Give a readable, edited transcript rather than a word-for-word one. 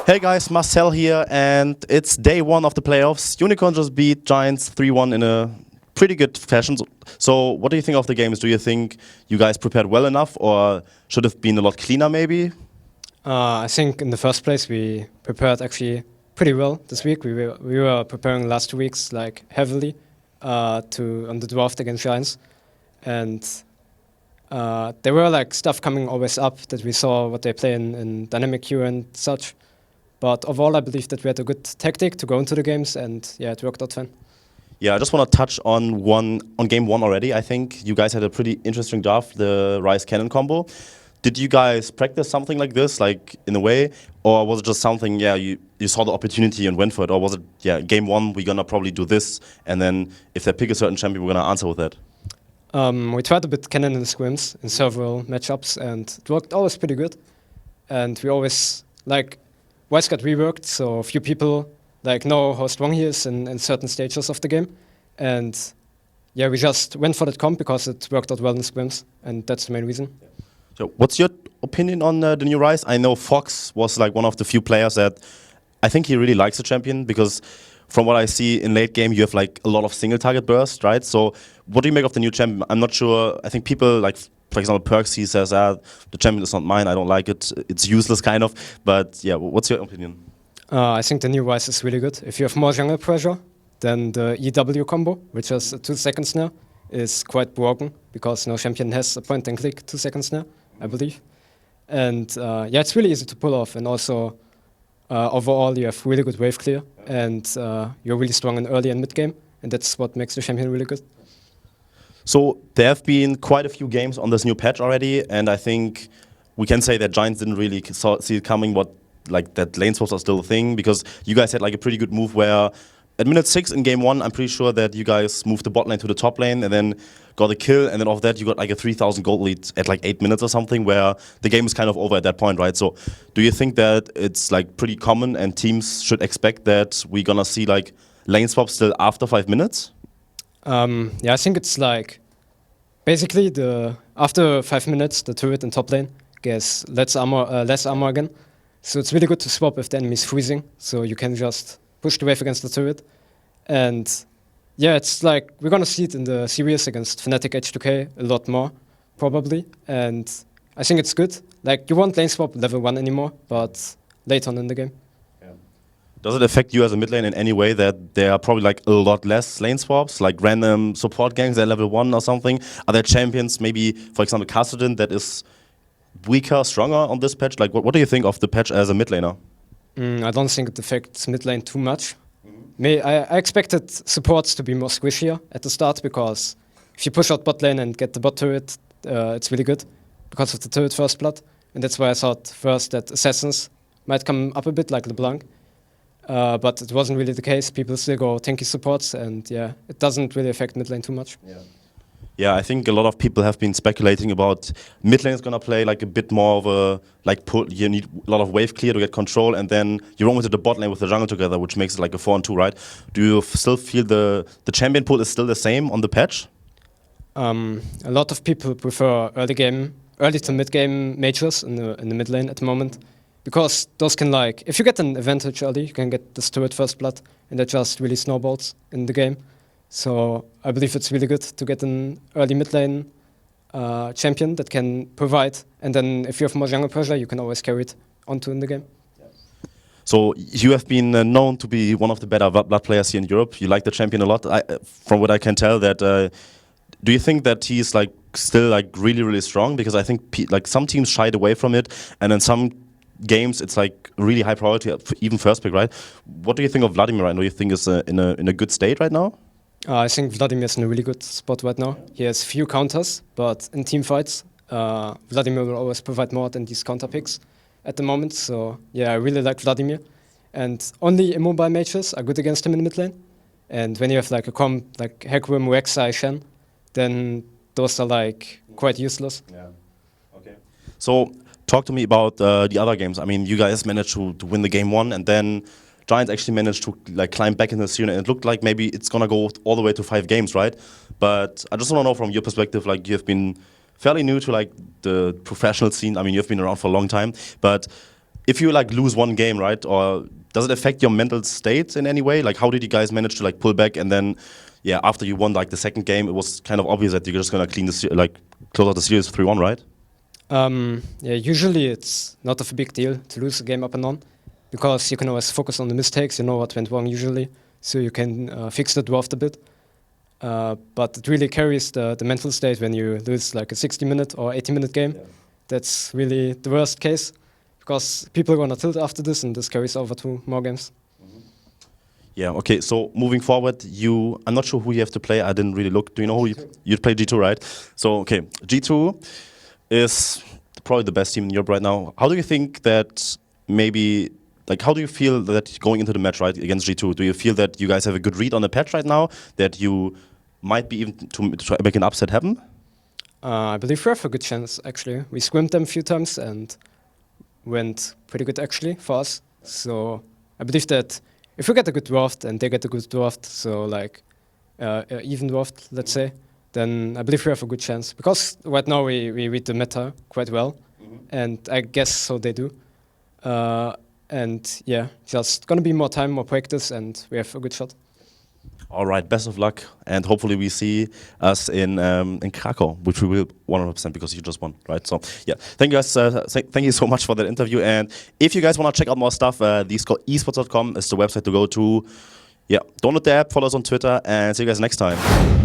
Hey guys, Marcel here, and it's day one of the playoffs. Unicorn just beat Giants 3-1 in a pretty good fashion. So what do you think of the games? Do you think you guys prepared well enough, or should have been a lot cleaner maybe? I think in the first place we prepared actually pretty well this week. We were preparing last 2 weeks like heavily on the draft against Giants, and there were like stuff coming always up that we saw what they play in dynamic queue and such. But overall, I believe that we had a good tactic to go into the games, and yeah, it worked out fine. Yeah, I just want to touch on game one already. I think you guys had a pretty interesting draft, the Ryze cannon combo. Did you guys practice something like this, like in a way, or was it just something? Yeah, you saw the opportunity and went for it, or was it game one we're gonna probably do this, and then if they pick a certain champion, we're gonna answer with that? We tried a bit cannon in the scrims in several matchups, and it worked always pretty good. And we always Ryze got reworked, so a few people know how strong he is in certain stages of the game, and yeah, we just went for that comp because it worked out well in scrims, and that's the main reason. So, what's your opinion on the new Ryze? I know Fox was like one of the few players that I think he really likes the champion because from what I see in late game, you have like a lot of single target burst, right? So, what do you make of the new champion? I'm not sure. I think people like, for example, Perks, he says, the champion is not mine, I don't like it, it's useless kind of. But yeah, what's your opinion? I think the new Ryze is really good. If you have more jungle pressure, then the EW combo, which has a 2-second snare, is quite broken because no champion has a point and click 2-second snare, I believe. And yeah, it's really easy to pull off. And also, overall, you have really good wave clear, and you're really strong in early and mid game, and that's what makes the champion really good. So there have been quite a few games on this new patch already, and I think we can say that Giants didn't really see it coming, that lane swaps are still a thing, because you guys had like a pretty good move where at minute 6 in game 1, I'm pretty sure that you guys moved the bot lane to the top lane and then got a kill, and then off that you got like a 3,000 gold lead at like 8 minutes or something, where the game is kind of over at that point, right? So do you think that it's like pretty common and teams should expect that we're gonna see like lane swaps still after 5 minutes? Yeah, I think it's like basically after 5 minutes, the turret in top lane gets less armor again. So it's really good to swap if the enemy is freezing, so you can just push the wave against the turret. And yeah, it's like we're gonna see it in the series against Fnatic H2K a lot more, probably. And I think it's good. Like, you won't lane swap level 1 anymore, but late on in the game. Does it affect you as a mid lane in any way that there are probably like a lot less lane swaps, like random support gangs at level 1 or something? Are there champions, maybe, for example, Castodin, that is weaker, stronger on this patch? Like, what do you think of the patch as a mid laner? I don't think it affects mid lane too much. I expected supports to be more squishier at the start, because if you push out bot lane and get the bot turret, it's really good because of the turret first blood. And that's why I thought first that assassins might come up a bit, like LeBlanc. But it wasn't really the case. People still go tanky supports, and yeah, it doesn't really affect mid lane too much. Yeah, I think a lot of people have been speculating about mid lane is gonna play like a bit more of a pull. You need a lot of wave clear to get control, and then you roam into the bot lane with the jungle together, which makes it like a 4-on-2, right? Do you still feel the champion pool is still the same on the patch? A lot of people prefer early to mid game mages in the mid lane at the moment, because those can, like, if you get an advantage early, you can get this turret first blood, and that just really snowballs in the game. So I believe it's really good to get an early mid lane champion that can provide, and then if you have more jungle pressure, you can always carry it onto in the game. So you have been known to be one of the better blood players here in Europe. You like the champion a lot. From what I can tell, that do you think that he's like still like really, really strong? Because I think like some teams shied away from it, and in some games it's like really high priority, even first pick, right? What do you think of Vladimir right now? Do you think is in a good state right now? I think Vladimir is in a really good spot right now. He has few counters, but in team fights, Vladimir will always provide more than these counter picks at the moment. So yeah, I really like Vladimir. And only immobile mages are good against him in the mid lane. And when you have like a comp like Hecarim, Rek'Sai, Shen, then those are like quite useless. Yeah. Okay. So talk to me about the other games. I mean, you guys managed to win the game 1, and then Giants actually managed to like climb back in the series, and it looked like maybe it's gonna go all the way to 5 games, right? But I just want to know from your perspective, like, you have been fairly new to like the professional scene. I mean, you've been around for a long time, but if you like lose one game, right, or does it affect your mental state in any way? Like, how did you guys manage to like pull back and then, yeah, after you won like the second game, it was kind of obvious that you're just gonna close out the series 3-1, right? Yeah, usually it's not a big deal to lose a game up and on, because you can always focus on the mistakes. You know what went wrong usually, so you can fix the draft a bit. But it really carries the mental state when you lose like a 60-minute or 80-minute game. Yeah. That's really the worst case, because people are gonna tilt after this, and this carries over to more games. Yeah, okay, so moving forward, I'm not sure who you have to play. I didn't really look. Do you know who you'd play? G2, right? So, okay, G2 is probably the best team in Europe right now. How do you think that maybe, like, how do you feel that going into the match, right, against G2, do you feel that you guys have a good read on the patch right now, that you might be even to try make an upset happen? I believe we have a good chance, actually. We scrimmed them a few times and went pretty good, actually, for us. So I believe that if we get a good draft and they get a good draft, so like even draft, let's say, then I believe we have a good chance. Because right now we read the meta quite well, and I guess so they do. And yeah, just gonna be more time, more practice, and we have a good shot. All right, best of luck, and hopefully we see us in Krakow, which we will 100% because you just won, right? So yeah, thank you guys. Thank you so much for that interview. And if you guys want to check out more stuff, theScore esports.com is the website to go to. Yeah, download the app, follow us on Twitter, and see you guys next time.